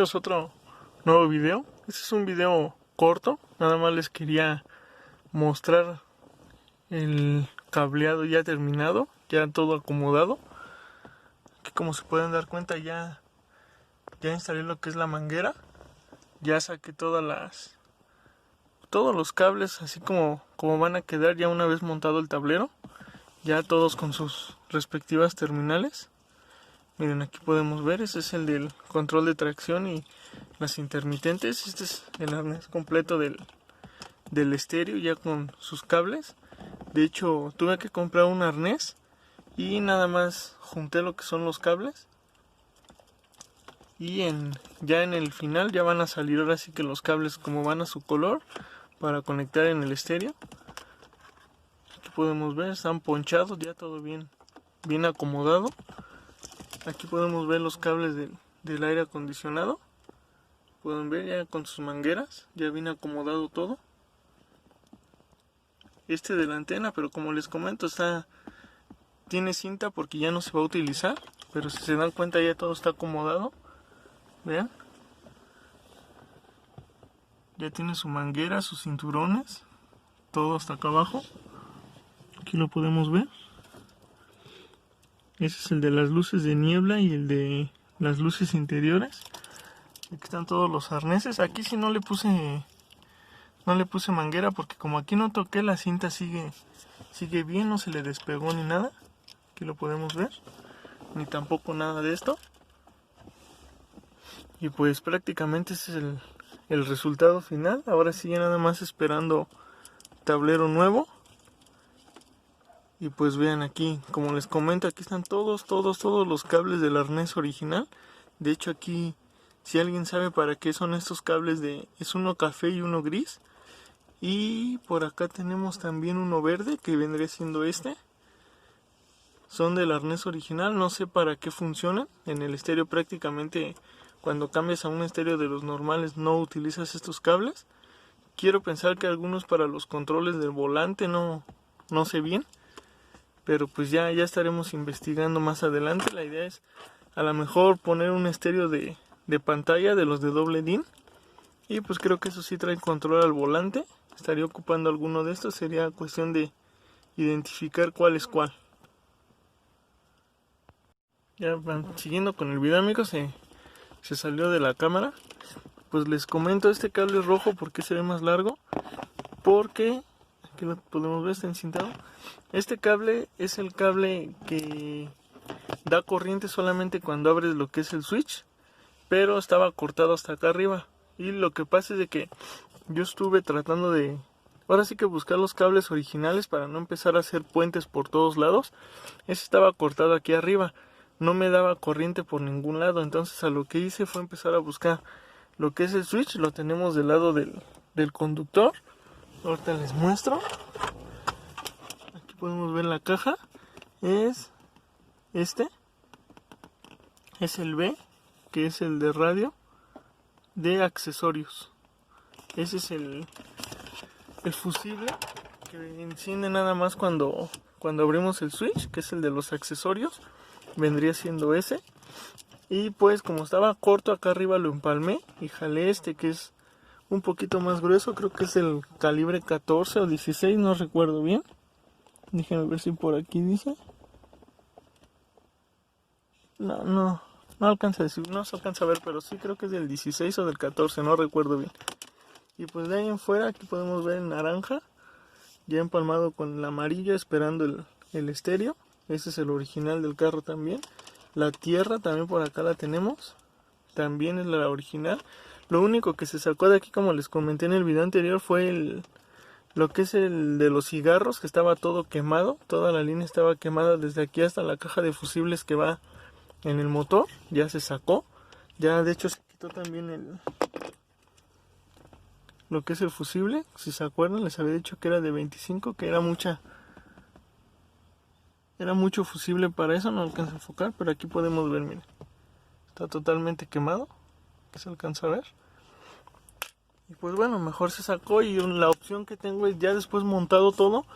bienvenidos a otro nuevo video. Este es un video corto, nada más les quería mostrar el cableado ya terminado, ya todo acomodado. Aquí, como se pueden dar cuenta, ya instalé lo que es la manguera, ya saqué todos los cables así como van a quedar ya una vez montado el tablero, ya todos con sus respectivas terminales. Miren, aquí podemos ver, este es el del control de tracción y las intermitentes. Este es el arnés completo del estéreo ya con sus cables. De hecho, tuve que comprar un arnés y nada más junté lo que son los cables. Y ya en el final ya van a salir ahora sí que los cables como van a su color para conectar en el estéreo. Aquí podemos ver, están ponchados, ya todo bien acomodado. Aquí podemos ver los cables del aire acondicionado. Pueden ver ya con sus mangueras, ya viene acomodado todo. Este de la antena, pero como les comento, tiene cinta porque ya no se va a utilizar. Pero si se dan cuenta ya todo está acomodado. Vean. Ya tiene su manguera, sus cinturones. Todo hasta acá abajo. Aquí lo podemos ver. Ese es el de las luces de niebla y el de las luces interiores. Aquí están todos los arneses. Aquí sí no le puse manguera porque como aquí no toqué, la cinta sigue bien, no se le despegó ni nada. Aquí lo podemos ver. Ni tampoco nada de esto. Y pues prácticamente ese es el resultado final. Ahora sí ya nada más esperando tablero nuevo. Y pues vean aquí, como les comento, aquí están todos los cables del arnés original. De hecho aquí, si alguien sabe para qué son estos cables, es uno café y uno gris. Y por acá tenemos también uno verde, que vendría siendo este. Son del arnés original, no sé para qué funcionan. En el estéreo prácticamente, cuando cambias a un estéreo de los normales, no utilizas estos cables. Quiero pensar que algunos para los controles del volante, no sé bien. Pero pues ya estaremos investigando más adelante. La idea es a lo mejor poner un estéreo de pantalla de los de doble DIN. Y pues creo que eso sí trae control al volante. Estaría ocupando alguno de estos. Sería cuestión de identificar cuál es cuál. Ya van siguiendo con el video, amigos. Se salió de la cámara. Pues les comento, este cable es rojo. ¿Por qué se ve más largo? Porque aquí lo podemos ver, está encintado. Este cable es el cable que da corriente solamente cuando abres lo que es el switch, pero estaba cortado hasta acá arriba. Y lo que pasa es de que yo estuve tratando de, ahora sí que buscar los cables originales para no empezar a hacer puentes por todos lados. Ese estaba cortado aquí arriba, no me daba corriente por ningún lado. Entonces a lo que hice fue empezar a buscar lo que es el switch. Lo tenemos del lado del conductor. Ahorita les muestro. Aquí podemos ver la caja. Es el B, que es el de radio de accesorios. Ese es el fusible que enciende nada más cuando abrimos el switch, que es el de los accesorios. Vendría siendo ese. Y pues como estaba corto acá arriba, lo empalmé y jalé este, que es un poquito más grueso. Creo que es el calibre 14 o 16, no recuerdo bien. Déjenme ver si por aquí dice. No alcanza a decir, no se alcanza a ver, pero sí creo que es del 16 o del 14, no recuerdo bien. Y pues de ahí en fuera, aquí podemos ver el naranja, ya empalmado con el amarillo, esperando el estéreo. Ese es el original del carro también. La tierra también por acá la tenemos, también es la original. Lo único que se sacó de aquí, como les comenté en el video anterior, fue lo que es el de los cigarros, que estaba todo quemado. Toda la línea estaba quemada desde aquí hasta la caja de fusibles que va en el motor. Ya se sacó. Ya de hecho se quitó también lo que es el fusible. Si se acuerdan, les había dicho que era de 25, que era mucho fusible para eso. No alcanza a enfocar, pero aquí podemos ver, miren, está totalmente quemado, que se alcanza a ver. Y pues bueno, mejor se sacó. Y la opción que tengo es, ya después montado todo,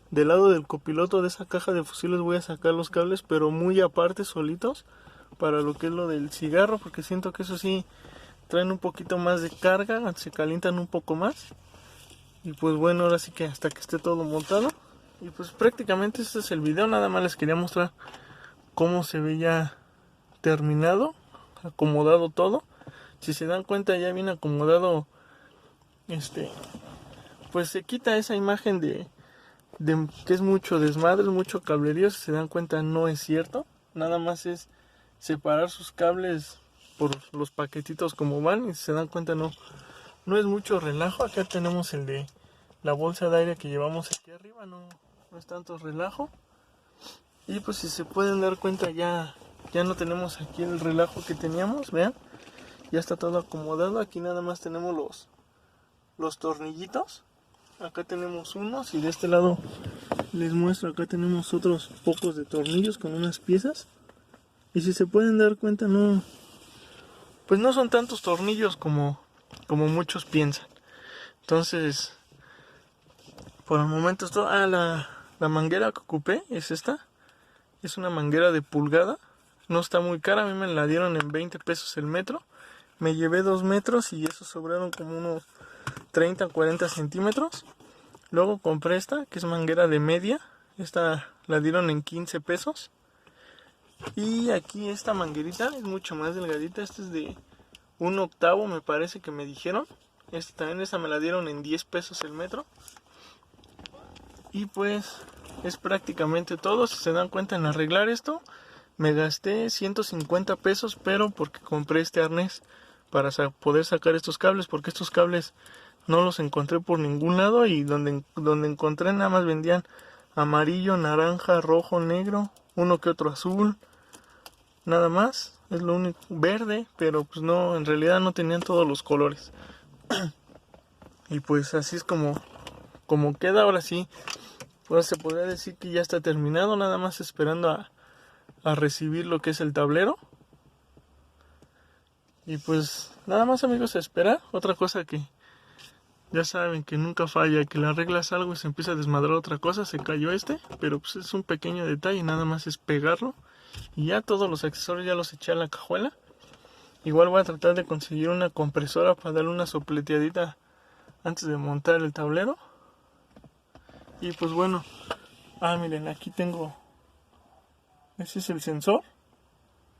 del lado del copiloto de esa caja de fusibles voy a sacar los cables, pero muy aparte, solitos, para lo que es lo del cigarro, porque siento que eso sí traen un poquito más de carga, se calientan un poco más. Y pues bueno, ahora sí que hasta que esté todo montado. Y pues prácticamente este es el video, nada más les quería mostrar cómo se ve ya terminado, acomodado todo. Si se dan cuenta ya bien acomodado, pues se quita esa imagen de que es mucho desmadre, mucho cablerío. Si se dan cuenta no es cierto, nada más es separar sus cables por los paquetitos como van, y si se dan cuenta no es mucho relajo. Acá tenemos el de la bolsa de aire que llevamos aquí arriba, no es tanto relajo. Y pues si se pueden dar cuenta ya no tenemos aquí el relajo que teníamos, vean, ya está todo acomodado. Aquí nada más tenemos los tornillitos, acá tenemos unos, y de este lado les muestro, acá tenemos otros pocos de tornillos con unas piezas. Y si se pueden dar cuenta pues no son tantos tornillos como muchos piensan. Entonces por el momento esto, la manguera que ocupé es esta. Es una manguera de pulgada. No está muy cara, a mí me la dieron en 20 pesos el metro. Me llevé 2 metros y eso sobraron como unos 30 o 40 centímetros. Luego compré esta, que es manguera de media. Esta la dieron en 15 pesos. Y aquí esta manguerita es mucho más delgadita. Esta es de 1/8, me parece que me dijeron. Esta me la dieron en 10 pesos el metro. Y pues es prácticamente todo. Si se dan cuenta, en arreglar esto me gasté 150 pesos, pero porque compré este arnés para poder sacar estos cables, porque estos cables no los encontré por ningún lado, y donde encontré nada más vendían amarillo, naranja, rojo, negro, uno que otro azul, nada más, es lo único, verde, pero pues no, en realidad no tenían todos los colores. Y pues así es como queda. Ahora sí, pues se podría decir que ya está terminado, nada más esperando a recibir lo que es el tablero. Y pues nada más, amigos, a esperar. Otra cosa que ya saben que nunca falla, que le arreglas algo y se empieza a desmadrar otra cosa. Se cayó pero pues es un pequeño detalle, nada más es pegarlo. Y ya todos los accesorios ya los eché a la cajuela. Igual voy a tratar de conseguir una compresora para darle una sopleteadita antes de montar el tablero. Y pues bueno, miren, aquí tengo, ese es el sensor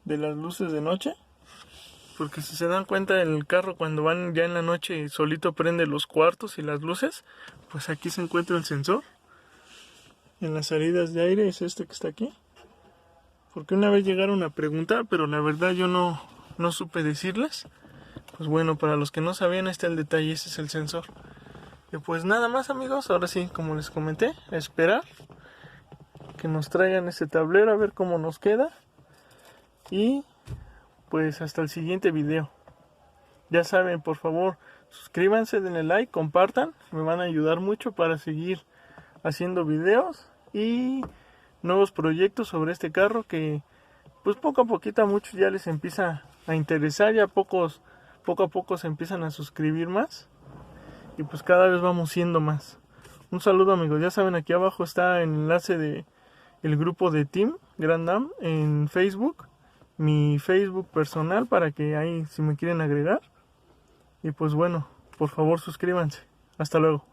de las luces de noche. Porque si se dan cuenta, el carro cuando van ya en la noche solito prende los cuartos y las luces. Pues aquí se encuentra el sensor. En las salidas de aire es este que está aquí. Porque una vez llegaron a preguntar, pero la verdad yo no supe decirles. Pues bueno, para los que no sabían, este es el detalle, ese es el sensor. Y pues nada más, amigos, ahora sí, como les comenté, a esperar que nos traigan ese tablero, a ver cómo nos queda. Y pues hasta el siguiente video. Ya saben, por favor, suscríbanse, denle like, compartan, me van a ayudar mucho para seguir haciendo videos y nuevos proyectos sobre este carro, que pues poco a poquito a muchos ya les empieza a interesar, ya poco a poco se empiezan a suscribir más, y pues cada vez vamos siendo más. Un saludo, amigos, ya saben, aquí abajo está el enlace de el grupo de Team Grand Dam en Facebook, mi Facebook personal, para que ahí si me quieren agregar. Y pues bueno, por favor suscríbanse. Hasta luego.